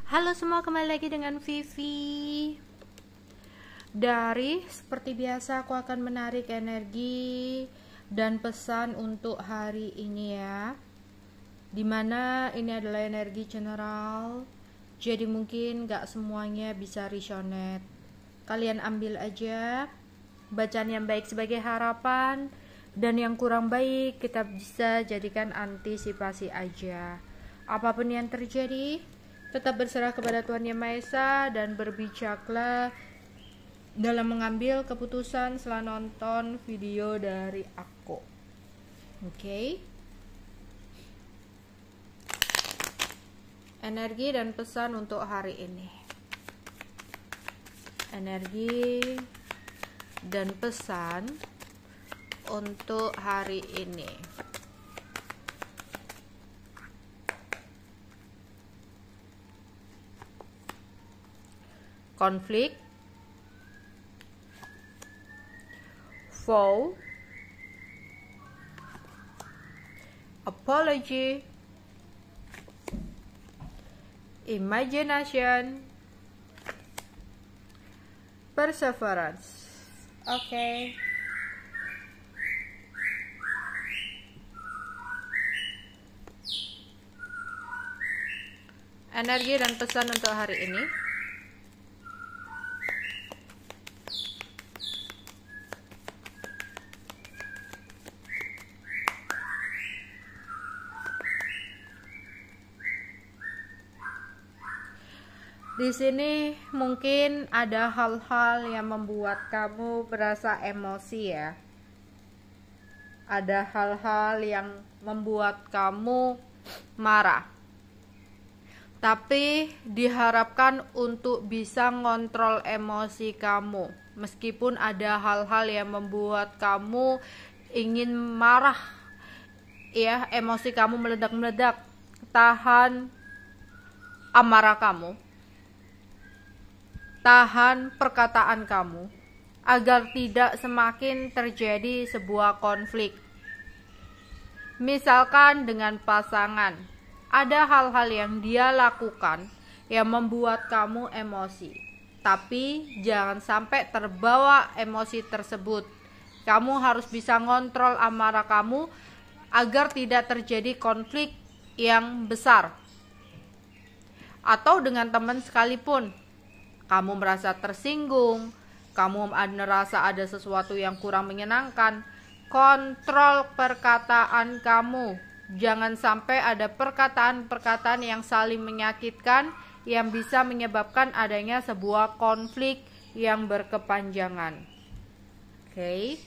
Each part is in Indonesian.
Halo semua, kembali lagi dengan Vivi. Seperti biasa aku akan menarik energi dan pesan untuk hari ini ya. Dimana ini adalah energi general, jadi mungkin gak semuanya bisa resonate. Kalian ambil aja bacaan yang baik sebagai harapan, dan yang kurang baik kita bisa jadikan antisipasi aja. Apapun yang terjadi, tetap berserah kepada Tuhan Yang Maha Esa dan berbijaklah dalam mengambil keputusan setelah nonton video dari aku. Oke. Energi dan pesan untuk hari ini. Energi dan pesan untuk hari ini. Konflik, vow, apology, imagination, perseverance. Oke. Energi dan pesan untuk hari ini. Di sini mungkin ada hal-hal yang membuat kamu merasa emosi ya. Ada hal-hal yang membuat kamu marah. Tapi diharapkan untuk bisa ngontrol emosi kamu. Meskipun ada hal-hal yang membuat kamu ingin marah ya, emosi kamu meledak-meledak. Tahan amarah kamu. Tahan perkataan kamu agar tidak semakin terjadi sebuah konflik. Misalkan dengan pasangan, ada hal-hal yang dia lakukan yang membuat kamu emosi, tapi jangan sampai terbawa emosi tersebut. Kamu harus bisa ngontrol amarah kamu agar tidak terjadi konflik yang besar. Atau dengan teman sekalipun, kamu merasa tersinggung, kamu merasa ada sesuatu yang kurang menyenangkan, kontrol perkataan kamu. Jangan sampai ada perkataan-perkataan yang saling menyakitkan, yang bisa menyebabkan adanya sebuah konflik yang berkepanjangan. Oke.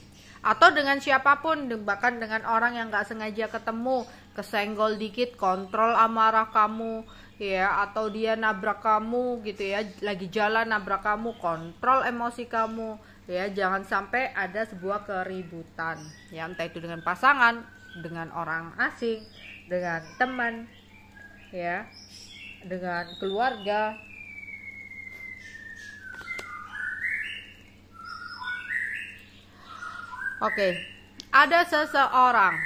Atau dengan siapapun, bahkan dengan orang yang gak sengaja ketemu, kesenggol dikit, kontrol amarah kamu ya, atau dia nabrak kamu gitu ya, lagi jalan nabrak kamu, kontrol emosi kamu ya. Jangan sampai ada sebuah keributan ya, entah itu dengan pasangan, dengan orang asing, dengan teman ya, dengan keluarga. Oke, ada seseorang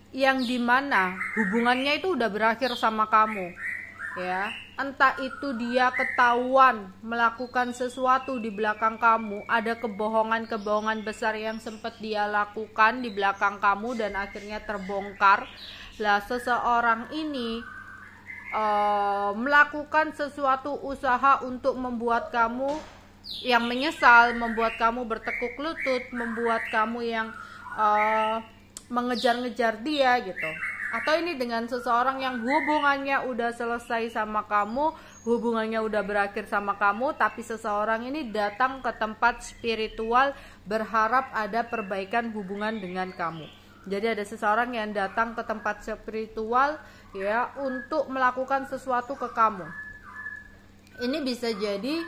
yang dimana hubungannya itu udah berakhir sama kamu ya, entah itu dia ketahuan melakukan sesuatu di belakang kamu, ada kebohongan-kebohongan besar yang sempat dia lakukan di belakang kamu dan akhirnya terbongkar. Lah, seseorang ini melakukan sesuatu usaha untuk membuat kamu yang menyesal, membuat kamu bertekuk lutut, membuat kamu yang mengejar-ngejar dia gitu. Atau ini dengan seseorang yang hubungannya udah selesai sama kamu, hubungannya udah berakhir sama kamu, tapi seseorang ini datang ke tempat spiritual berharap ada perbaikan hubungan dengan kamu. Jadi ada seseorang yang datang ke tempat spiritual ya, untuk melakukan sesuatu ke kamu. Ini bisa jadi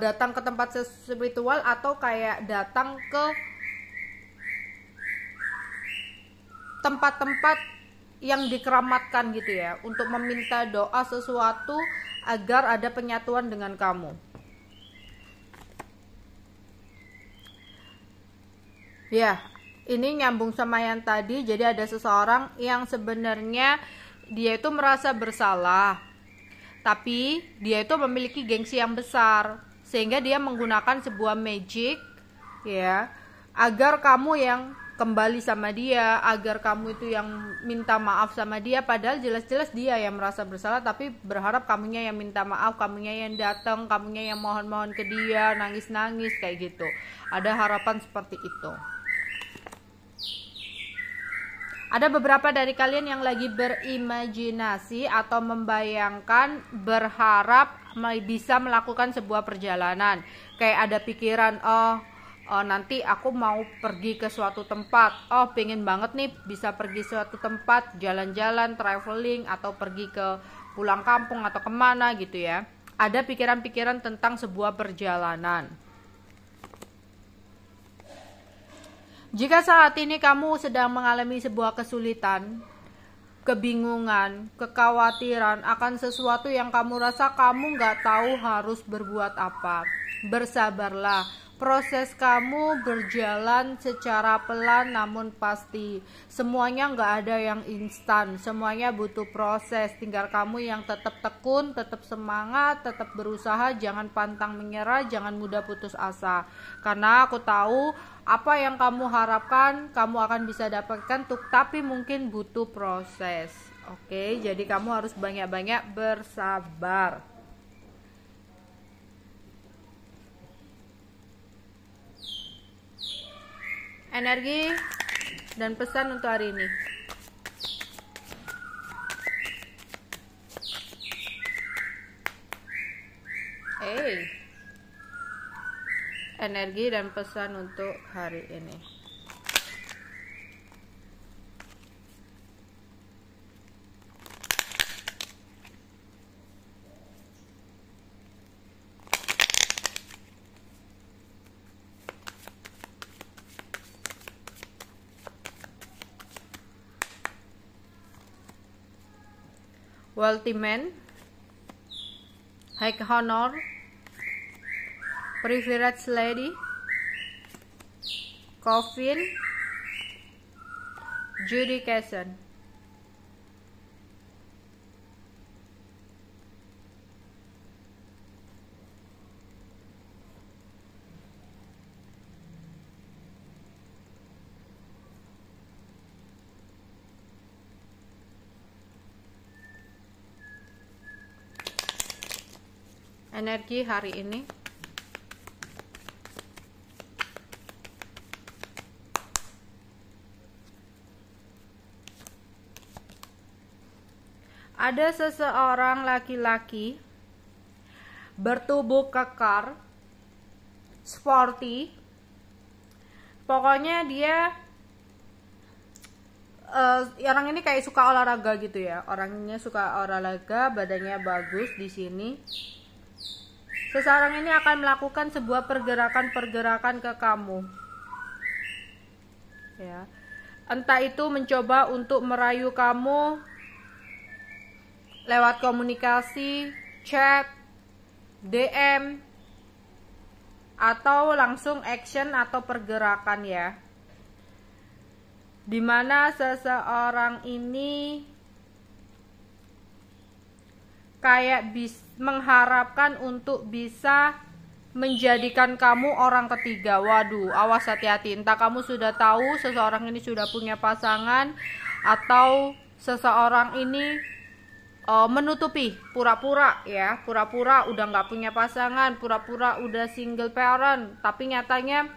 datang ke tempat spiritual, atau kayak datang ke tempat-tempat yang dikeramatkan gitu ya, untuk meminta doa sesuatu agar ada penyatuan dengan kamu. Ya, ini nyambung sama yang tadi. Jadi ada seseorang yang sebenarnya dia itu merasa bersalah, tapi dia itu memiliki gengsi yang besar, sehingga dia menggunakan sebuah magic ya, agar kamu yang kembali sama dia, agar kamu itu yang minta maaf sama dia, padahal jelas-jelas dia yang merasa bersalah, tapi berharap kamunya yang minta maaf, kamunya yang datang, kamunya yang mohon-mohon ke dia, nangis-nangis kayak gitu. Ada harapan seperti itu. Ada beberapa dari kalian yang lagi berimajinasi atau membayangkan, berharap bisa melakukan sebuah perjalanan. Kayak ada pikiran, nanti aku mau pergi ke suatu tempat, pengen banget nih bisa pergi suatu tempat, jalan-jalan, traveling, atau pergi ke pulang kampung atau kemana gitu ya. Ada pikiran-pikiran tentang sebuah perjalanan. Jika saat ini kamu sedang mengalami sebuah kesulitan, kebingungan, kekhawatiran akan sesuatu yang kamu rasa kamu nggak tahu harus berbuat apa, bersabarlah. Proses kamu berjalan secara pelan namun pasti. Semuanya nggak ada yang instan, semuanya butuh proses. Tinggal kamu yang tetap tekun, tetap semangat, tetap berusaha, jangan pantang menyerah, jangan mudah putus asa. Karena aku tahu apa yang kamu harapkan, kamu akan bisa dapatkan, tapi mungkin butuh proses. Oke, jadi kamu harus banyak-banyak bersabar. Energi dan pesan untuk hari ini. Energi dan pesan untuk hari ini. Wealthy man, high honor, privileged lady, coffin, judication. Energi hari ini. Ada seseorang laki-laki bertubuh kekar, sporty. Pokoknya dia orang ini kayak suka olahraga gitu ya. Orangnya suka olahraga, badannya bagus di sini. Seseorang ini akan melakukan sebuah pergerakan-pergerakan ke kamu. Ya. Entah itu mencoba untuk merayu kamu lewat komunikasi, chat, DM, atau langsung action atau pergerakan ya. Dimana seseorang ini kayak mengharapkan untuk bisa menjadikan kamu orang ketiga. Waduh, awas hati-hati. Entah kamu sudah tahu seseorang ini sudah punya pasangan, atau seseorang ini menutupi, pura-pura ya, pura-pura udah nggak punya pasangan, pura-pura udah single parent, tapi nyatanya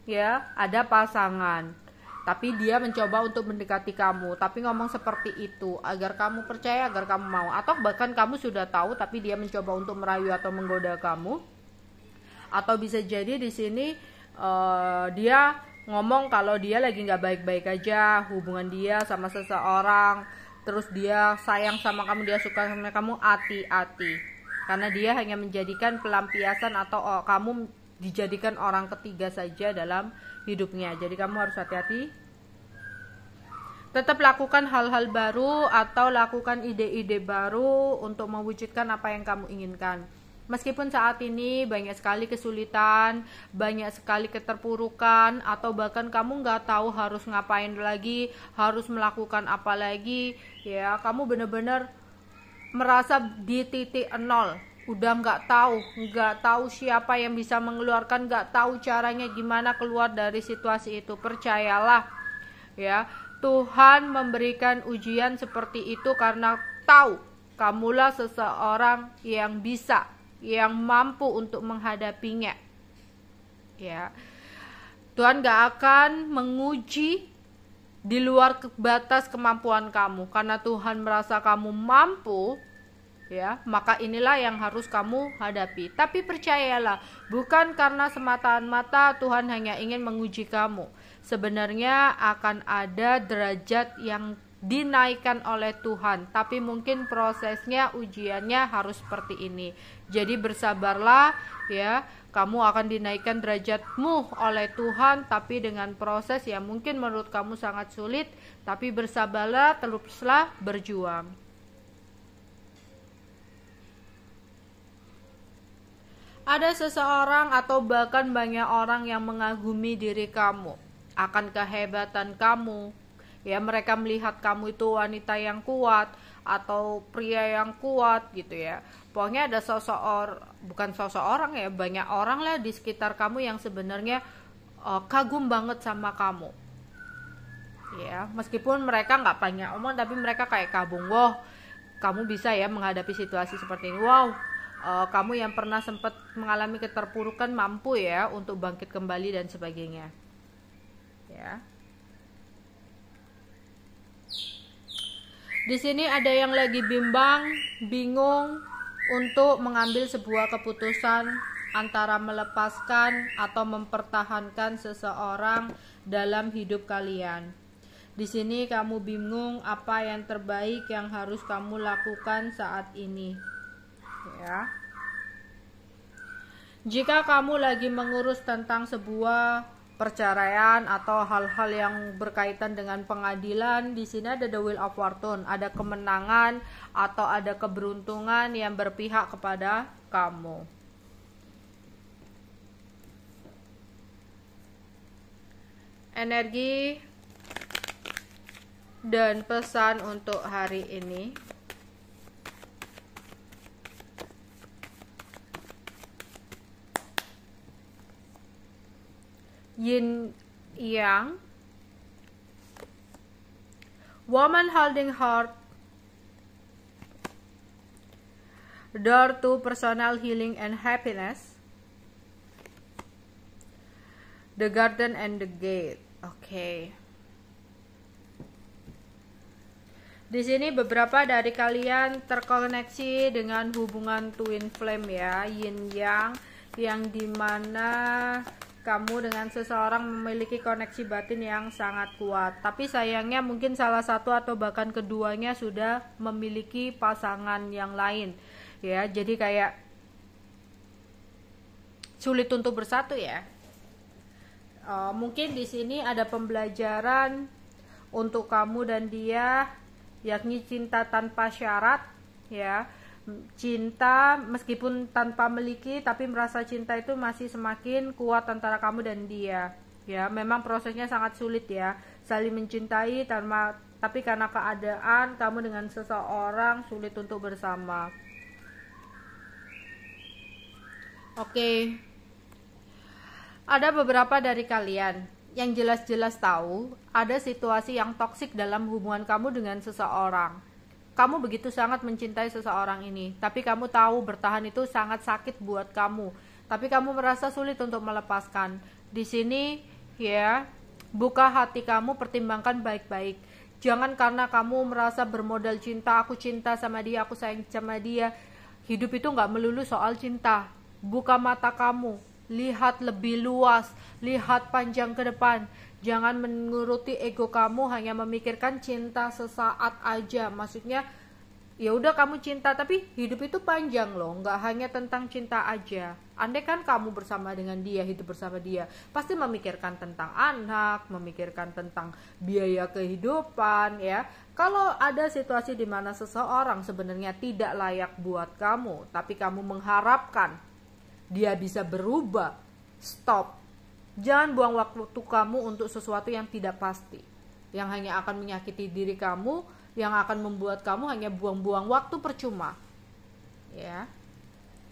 ya ada pasangan. Tapi dia mencoba untuk mendekati kamu, tapi ngomong seperti itu agar kamu percaya, agar kamu mau. Atau bahkan kamu sudah tahu, tapi dia mencoba untuk merayu atau menggoda kamu. Atau bisa jadi di sini dia ngomong kalau dia lagi nggak baik-baik aja hubungan dia sama seseorang. Terus dia sayang sama kamu, dia suka sama kamu, hati-hati. Karena dia hanya menjadikan pelampiasan atau kamu dijadikan orang ketiga saja dalam hidupnya. Jadi kamu harus hati-hati. Tetap lakukan hal-hal baru atau lakukan ide-ide baru untuk mewujudkan apa yang kamu inginkan. Meskipun saat ini banyak sekali kesulitan, banyak sekali keterpurukan, atau bahkan kamu nggak tahu harus ngapain lagi, harus melakukan apa lagi, ya kamu benar-benar merasa di titik nol, udah nggak tahu siapa yang bisa mengeluarkan, nggak tahu caranya gimana keluar dari situasi itu. Percayalah ya, Tuhan memberikan ujian seperti itu karena tahu kamulah seseorang yang bisa, yang mampu untuk menghadapinya. Ya, Tuhan gak akan menguji di luar batas kemampuan kamu, karena Tuhan merasa kamu mampu. Ya, maka inilah yang harus kamu hadapi. Tapi percayalah, bukan karena semata-mata Tuhan hanya ingin menguji kamu. Sebenarnya akan ada derajat yang dinaikkan oleh Tuhan, tapi mungkin prosesnya, ujiannya harus seperti ini. Jadi bersabarlah ya, kamu akan dinaikkan derajatmu oleh Tuhan, tapi dengan proses yang mungkin menurut kamu sangat sulit, tapi bersabarlah, teruslah berjuang. Ada seseorang atau bahkan banyak orang yang mengagumi diri kamu akan kehebatan kamu. Ya, mereka melihat kamu itu wanita yang kuat atau pria yang kuat gitu ya. Pokoknya ada bukan seseorang ya, banyak orang lah di sekitar kamu yang sebenarnya kagum banget sama kamu. Ya, meskipun mereka nggak banyak omong, tapi mereka kayak kagum. Wow, kamu bisa ya menghadapi situasi seperti ini. Wow, kamu yang pernah sempat mengalami keterpurukan mampu ya untuk bangkit kembali dan sebagainya. Ya. Di sini ada yang lagi bingung untuk mengambil sebuah keputusan antara melepaskan atau mempertahankan seseorang dalam hidup kalian. Di sini kamu bingung apa yang terbaik yang harus kamu lakukan saat ini. Ya. Jika kamu lagi mengurus tentang sebuah perceraian atau hal-hal yang berkaitan dengan pengadilan, di sini ada the Wheel of Fortune, ada kemenangan atau ada keberuntungan yang berpihak kepada kamu. Energi dan pesan untuk hari ini. Yin Yang, woman holding heart, door to personal healing and happiness, the garden and the gate. Oke. Di sini beberapa dari kalian terkoneksi dengan hubungan twin flame ya, yin yang dimana kamu dengan seseorang memiliki koneksi batin yang sangat kuat. Tapi sayangnya mungkin salah satu atau bahkan keduanya sudah memiliki pasangan yang lain. Ya, jadi kayak sulit untuk bersatu ya. Mungkin di sini ada pembelajaran untuk kamu dan dia, yakni cinta tanpa syarat ya. Cinta meskipun tanpa memiliki, tapi merasa cinta itu masih semakin kuat antara kamu dan dia ya. Memang prosesnya sangat sulit ya, saling mencintai tapi karena keadaan kamu dengan seseorang sulit untuk bersama. Oke. Ada beberapa dari kalian yang jelas-jelas tahu ada situasi yang toksik dalam hubungan kamu dengan seseorang. Kamu begitu sangat mencintai seseorang ini, tapi kamu tahu bertahan itu sangat sakit buat kamu, tapi kamu merasa sulit untuk melepaskan. Di sini ya, buka hati kamu, pertimbangkan baik-baik. Jangan karena kamu merasa bermodal cinta, aku cinta sama dia, aku sayang sama dia. Hidup itu gak melulu soal cinta. Buka mata kamu, lihat lebih luas, lihat panjang ke depan. Jangan menuruti ego kamu, hanya memikirkan cinta sesaat aja. Maksudnya ya udah kamu cinta, tapi hidup itu panjang loh, nggak hanya tentang cinta aja. Andai kan kamu bersama dengan dia, hidup bersama dia, pasti memikirkan tentang anak, memikirkan tentang biaya kehidupan ya. Kalau ada situasi di mana seseorang sebenarnya tidak layak buat kamu, tapi kamu mengharapkan dia bisa berubah, stop. Jangan buang waktu kamu untuk sesuatu yang tidak pasti, yang hanya akan menyakiti diri kamu, yang akan membuat kamu hanya buang-buang waktu percuma. Ya.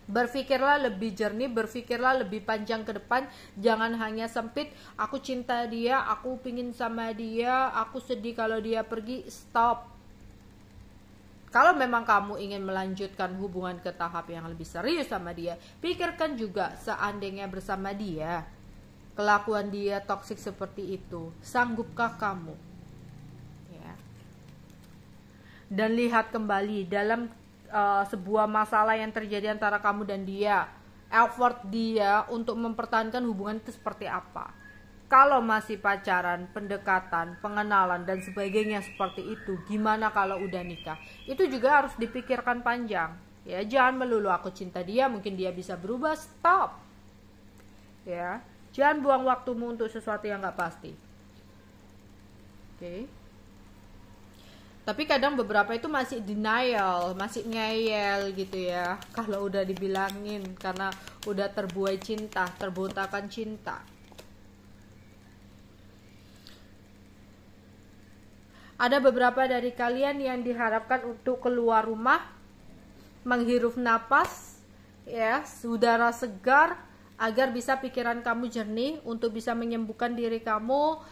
Berpikirlah lebih jernih, berpikirlah lebih panjang ke depan, jangan hanya sempit, aku cinta dia, aku pingin sama dia, aku sedih kalau dia pergi. Stop. Kalau memang kamu ingin melanjutkan hubungan ke tahap yang lebih serius sama dia, pikirkan juga seandainya bersama dia, kelakuan dia toksik seperti itu, sanggupkah kamu? Ya. Dan lihat kembali dalam sebuah masalah yang terjadi antara kamu dan dia, effort dia untuk mempertahankan hubungan itu seperti apa. Kalau masih pacaran, pendekatan, pengenalan dan sebagainya seperti itu, gimana kalau udah nikah? Itu juga harus dipikirkan panjang. Ya, jangan melulu aku cinta dia, mungkin dia bisa berubah. Stop. Ya, jangan buang waktumu untuk sesuatu yang nggak pasti. Oke. Tapi kadang beberapa itu masih denial, masih ngeyel gitu ya. Kalau udah dibilangin karena udah terbuai cinta, terbuntakan cinta. Ada beberapa dari kalian yang diharapkan untuk keluar rumah, menghirup napas, ya, udara segar, agar bisa pikiran kamu jernih, untuk bisa menyembuhkan diri kamu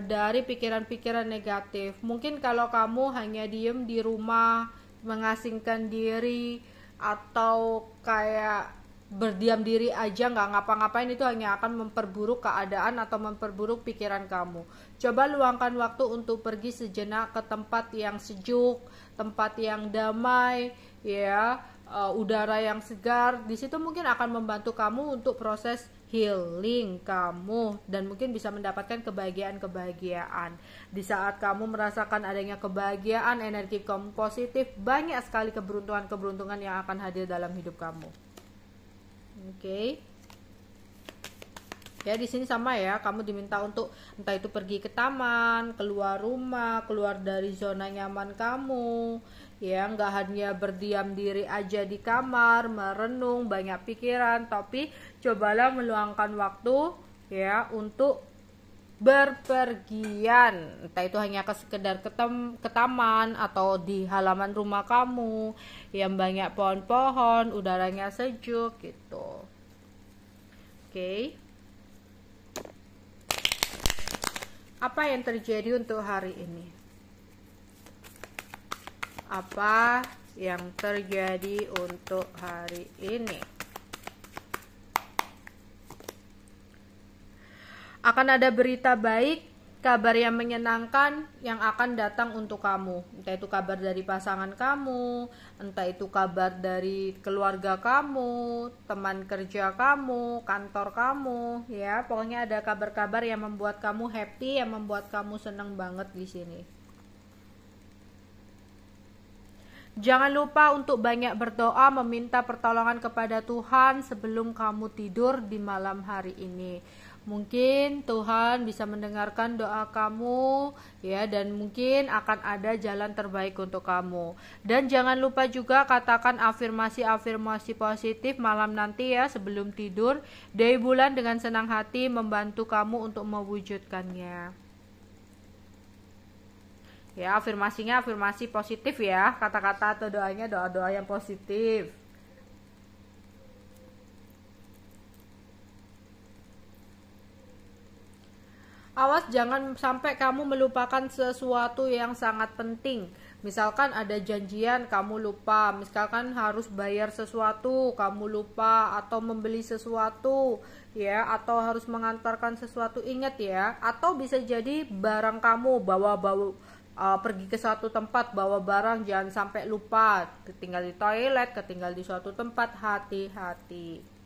dari pikiran-pikiran negatif. Mungkin kalau kamu hanya diem di rumah, mengasingkan diri, atau kayak berdiam diri aja nggak ngapa-ngapain, itu hanya akan memperburuk keadaan atau memperburuk pikiran kamu. Coba luangkan waktu untuk pergi sejenak ke tempat yang sejuk, tempat yang damai, ya, udara yang segar. Di situ mungkin akan membantu kamu untuk proses healing kamu, dan mungkin bisa mendapatkan kebahagiaan. Di saat kamu merasakan adanya kebahagiaan, energi kamu positif, banyak sekali keberuntungan yang akan hadir dalam hidup kamu. Oke. Ya, di sini sama ya, kamu diminta untuk entah itu pergi ke taman, keluar rumah, keluar dari zona nyaman kamu, ya, nggak hanya berdiam diri aja di kamar, merenung, banyak pikiran, tapi cobalah meluangkan waktu ya untuk berpergian, entah itu hanya sekedar ke taman atau di halaman rumah kamu yang banyak pohon-pohon, udaranya sejuk gitu. Oke. Apa yang terjadi untuk hari ini? Apa yang terjadi untuk hari ini? Akan ada berita baik, kabar yang menyenangkan yang akan datang untuk kamu. Entah itu kabar dari pasangan kamu, entah itu kabar dari keluarga kamu, teman kerja kamu, kantor kamu, ya. Pokoknya ada kabar-kabar yang membuat kamu happy, yang membuat kamu senang banget di sini. Jangan lupa untuk banyak berdoa, meminta pertolongan kepada Tuhan sebelum kamu tidur di malam hari ini. Mungkin Tuhan bisa mendengarkan doa kamu, ya, dan mungkin akan ada jalan terbaik untuk kamu. Dan jangan lupa juga katakan afirmasi-afirmasi positif malam nanti ya, sebelum tidur. Dari bulan dengan senang hati membantu kamu untuk mewujudkannya. Ya, afirmasinya afirmasi positif ya, kata-kata atau doanya doa-doa yang positif. Awas jangan sampai kamu melupakan sesuatu yang sangat penting. Misalkan ada janjian kamu lupa, misalkan harus bayar sesuatu kamu lupa, atau membeli sesuatu ya, atau harus mengantarkan sesuatu, ingat ya. Atau bisa jadi barang kamu bawa pergi ke suatu tempat bawa barang, jangan sampai lupa, ketinggal di toilet, ketinggal di suatu tempat, hati-hati.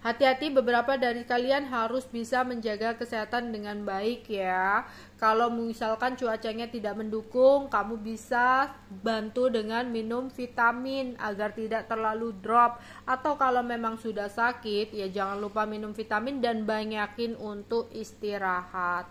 Hati-hati, beberapa dari kalian harus bisa menjaga kesehatan dengan baik ya. Kalau misalkan cuacanya tidak mendukung, kamu bisa bantu dengan minum vitamin agar tidak terlalu drop. Atau kalau memang sudah sakit, ya jangan lupa minum vitamin dan banyakin untuk istirahat.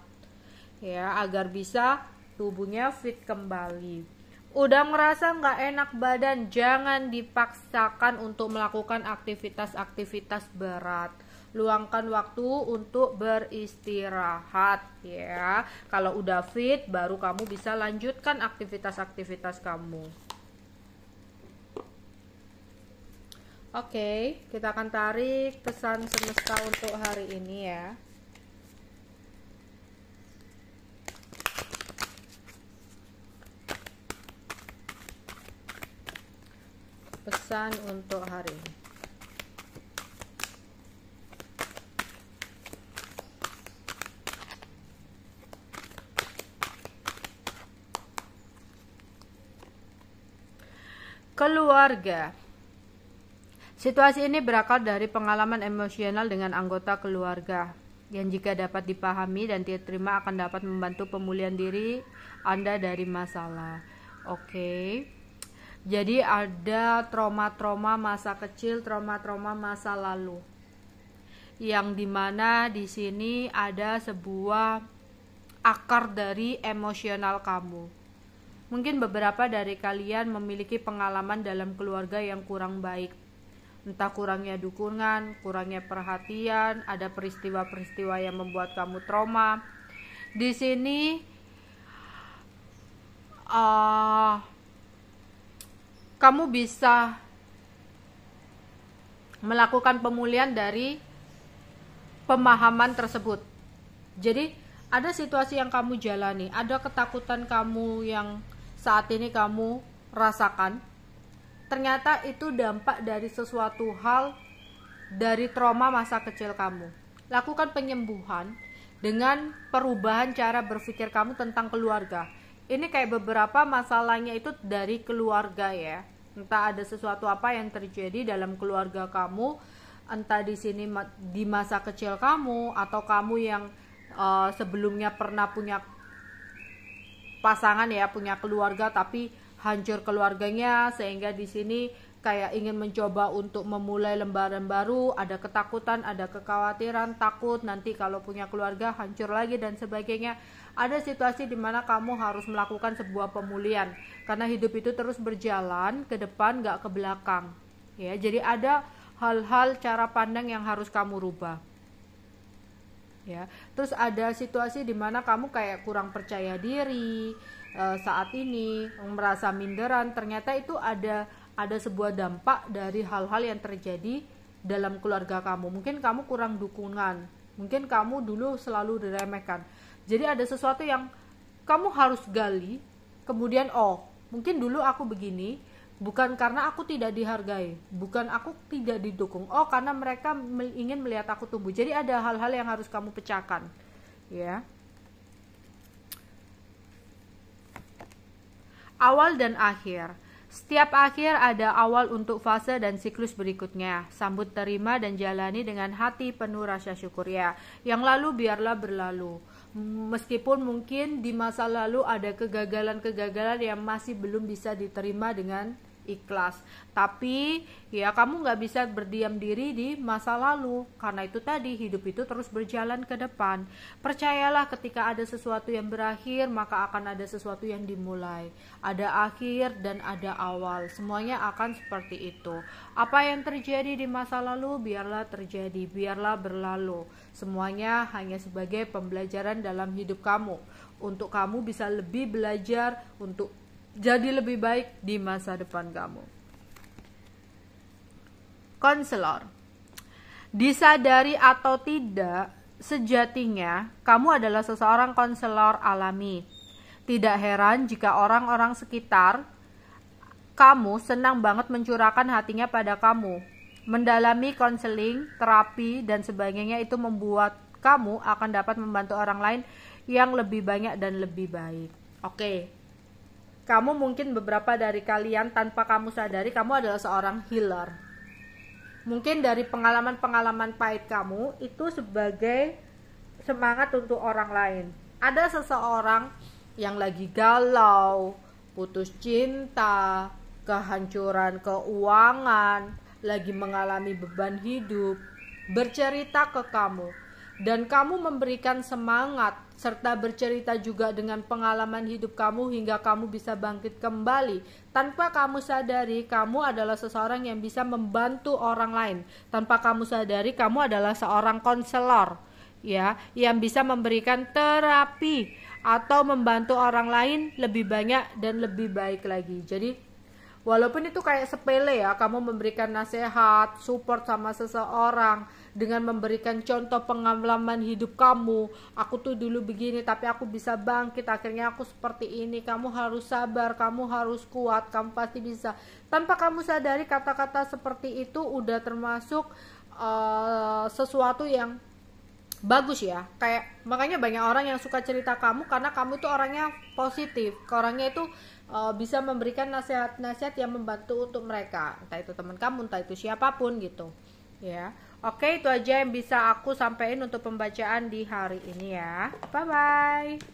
Ya, agar bisa tubuhnya fit kembali. Udah merasa nggak enak badan, jangan dipaksakan untuk melakukan aktivitas-aktivitas berat. luangkan waktu untuk beristirahat ya. Kalau udah fit, baru kamu bisa lanjutkan aktivitas-aktivitas kamu. Oke, kita akan tarik pesan semesta untuk hari ini ya. Pesan untuk hari ini. Keluarga. Situasi ini berakar dari pengalaman emosional dengan anggota keluarga yang jika dapat dipahami dan diterima akan dapat membantu pemulihan diri Anda dari masalah. Oke. Jadi ada trauma-trauma masa kecil, trauma-trauma masa lalu. Yang dimana di sini ada sebuah akar dari emosional kamu. Mungkin beberapa dari kalian memiliki pengalaman dalam keluarga yang kurang baik. Entah kurangnya dukungan, kurangnya perhatian, ada peristiwa-peristiwa yang membuat kamu trauma. Di sini kamu bisa melakukan pemulihan dari pemahaman tersebut. Jadi ada situasi yang kamu jalani, ada ketakutan kamu yang saat ini kamu rasakan. Ternyata itu dampak dari sesuatu hal dari trauma masa kecil kamu. Lakukan penyembuhan dengan perubahan cara berpikir kamu tentang keluarga. Ini kayak beberapa masalahnya itu dari keluarga ya. Entah ada sesuatu apa yang terjadi dalam keluarga kamu, entah di sini di masa kecil kamu atau kamu yang sebelumnya pernah punya pasangan ya, punya keluarga tapi hancur keluarganya, sehingga di sini kayak ingin mencoba untuk memulai lembaran baru, ada ketakutan, ada kekhawatiran, takut nanti kalau punya keluarga hancur lagi dan sebagainya. Ada situasi di mana kamu harus melakukan sebuah pemulihan karena hidup itu terus berjalan ke depan, gak ke belakang ya. Jadi ada hal-hal cara pandang yang harus kamu rubah ya. Terus ada situasi di mana kamu kayak kurang percaya diri saat ini, merasa minderan. Ternyata itu ada sebuah dampak dari hal-hal yang terjadi dalam keluarga kamu. Mungkin kamu kurang dukungan, mungkin kamu dulu selalu diremehkan. Jadi ada sesuatu yang kamu harus gali. Kemudian mungkin dulu aku begini bukan karena aku tidak dihargai, bukan aku tidak didukung, karena mereka ingin melihat aku tumbuh. Jadi ada hal-hal yang harus kamu pecahkan ya. Awal dan akhir. Setiap akhir ada awal untuk fase dan siklus berikutnya. Sambut, terima, dan jalani dengan hati penuh rasa syukur ya. Yang lalu biarlah berlalu. Meskipun mungkin di masa lalu ada kegagalan-kegagalan yang masih belum bisa diterima dengan ikhlas, tapi ya kamu nggak bisa berdiam diri di masa lalu. Karena itu tadi, hidup itu terus berjalan ke depan. Percayalah, ketika ada sesuatu yang berakhir, maka akan ada sesuatu yang dimulai. Ada akhir dan ada awal, semuanya akan seperti itu. Apa yang terjadi di masa lalu biarlah terjadi, biarlah berlalu. Semuanya hanya sebagai pembelajaran dalam hidup kamu, untuk kamu bisa lebih belajar untuk jadi lebih baik di masa depan kamu. Konselor. Disadari atau tidak, sejatinya kamu adalah seseorang konselor alami. Tidak heran jika orang-orang sekitar kamu senang banget mencurahkan hatinya pada kamu. Mendalami konseling, terapi, dan sebagainya itu membuat kamu akan dapat membantu orang lain yang lebih banyak dan lebih baik. Oke. Kamu mungkin beberapa dari kalian tanpa kamu sadari kamu adalah seorang healer. Mungkin dari pengalaman-pengalaman pahit kamu itu sebagai semangat untuk orang lain. Ada seseorang yang lagi galau, putus cinta, kehancuran keuangan, lagi mengalami beban hidup, bercerita ke kamu. dan kamu memberikan semangat serta bercerita juga dengan pengalaman hidup kamu hingga kamu bisa bangkit kembali. Tanpa kamu sadari, kamu adalah seseorang yang bisa membantu orang lain. Tanpa kamu sadari, kamu adalah seorang konselor, ya, yang bisa memberikan terapi atau membantu orang lain lebih banyak dan lebih baik lagi. Jadi walaupun itu kayak sepele ya, kamu memberikan nasihat, support sama seseorang dengan memberikan contoh pengalaman hidup kamu. Aku tuh dulu begini tapi aku bisa bangkit, akhirnya aku seperti ini. Kamu harus sabar, kamu harus kuat, kamu pasti bisa. Tanpa kamu sadari, kata-kata seperti itu udah termasuk sesuatu yang bagus ya. Kayak makanya banyak orang yang suka cerita kamu karena kamu itu orangnya positif, orangnya itu bisa memberikan nasihat-nasihat yang membantu untuk mereka, entah itu teman kamu, entah itu siapapun gitu ya. Oke, itu aja yang bisa aku sampaikan untuk pembacaan di hari ini ya. Bye bye.